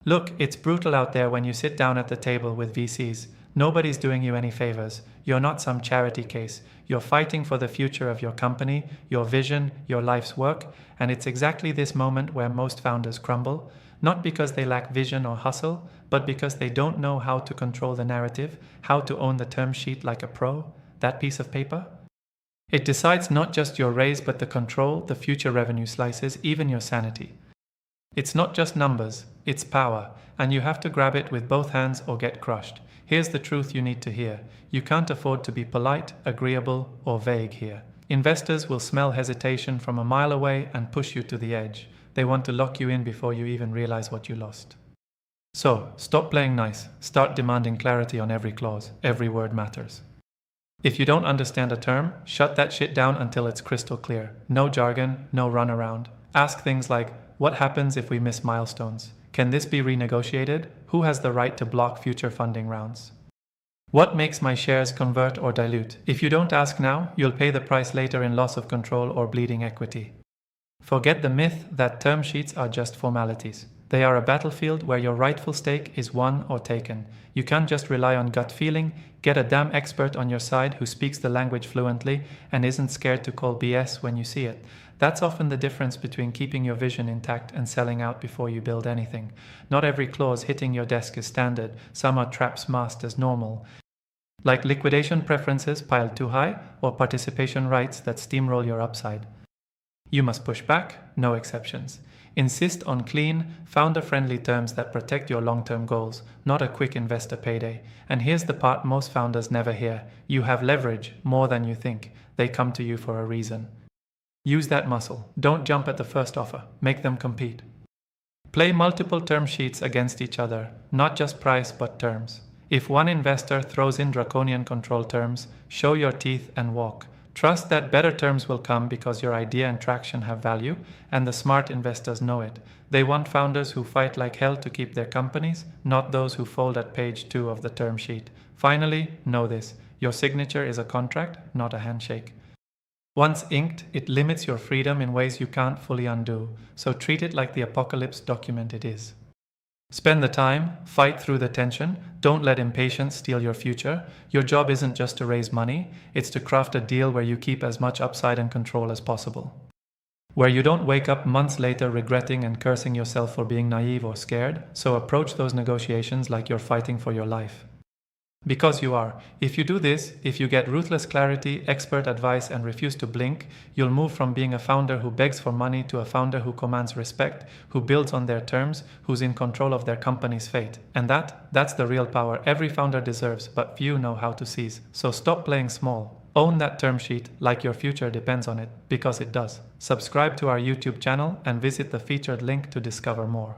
Look, it's brutal out there when you sit down at the table with VCs. Nobody's doing you any favors. You're not some charity case. You're fighting for the future of your company, your vision, your life's work, and it's exactly this moment where most founders crumble, not because they lack vision or hustle, but because they don't know how to control the narrative, how to own the term sheet like a pro, that piece of paper. It decides not just your raise, but the control, the future revenue slices, even your sanity. It's not just numbers, it's power, and you have to grab it with both hands or get crushed. Here's the truth you need to hear. You can't afford to be polite, agreeable, or vague here. Investors will smell hesitation from a mile away and push you to the edge. They want to lock you in before you even realize what you lost. So, stop playing nice. Start demanding clarity on every clause. Every word matters. If you don't understand a term, shut that shit down until it's crystal clear. No jargon, no runaround. Ask things like, what happens if we miss milestones? Can this be renegotiated? Who has the right to block future funding rounds? What makes my shares convert or dilute? If you don't ask now, you'll pay the price later in loss of control or bleeding equity. Forget the myth that term sheets are just formalities. They are a battlefield where your rightful stake is won or taken. You can't just rely on gut feeling. Get a damn expert on your side who speaks the language fluently and isn't scared to call BS when you see it. That's often the difference between keeping your vision intact and selling out before you build anything. Not every clause hitting your desk is standard. Some are traps masked as normal. Like liquidation preferences piled too high or participation rights that steamroll your upside. You must push back, no exceptions. Insist on clean, founder-friendly terms that protect your long-term goals, not a quick investor payday. And here's the part most founders never hear. You have leverage, more than you think. They come to you for a reason. Use that muscle. Don't jump at the first offer. Make them compete. Play multiple term sheets against each other, not just price but terms. If one investor throws in draconian control terms, show your teeth and walk. Trust that better terms will come because your idea and traction have value, and the smart investors know it. They want founders who fight like hell to keep their companies, not those who fold at page 2 of the term sheet. Finally, know this. Your signature is a contract, not a handshake. Once inked, it limits your freedom in ways you can't fully undo, so treat it like the apocalypse document it is. Spend the time, fight through the tension, don't let impatience steal your future. Your job isn't just to raise money, it's to craft a deal where you keep as much upside and control as possible. Where you don't wake up months later regretting and cursing yourself for being naive or scared, so approach those negotiations like you're fighting for your life. Because you are. If you do this, if you get ruthless clarity, expert advice, and refuse to blink, you'll move from being a founder who begs for money to a founder who commands respect, who builds on their terms, who's in control of their company's fate. And that's the real power every founder deserves, but few know how to seize. So stop playing small. Own that term sheet like your future depends on it, because it does. Subscribe to our YouTube channel and visit the featured link to discover more.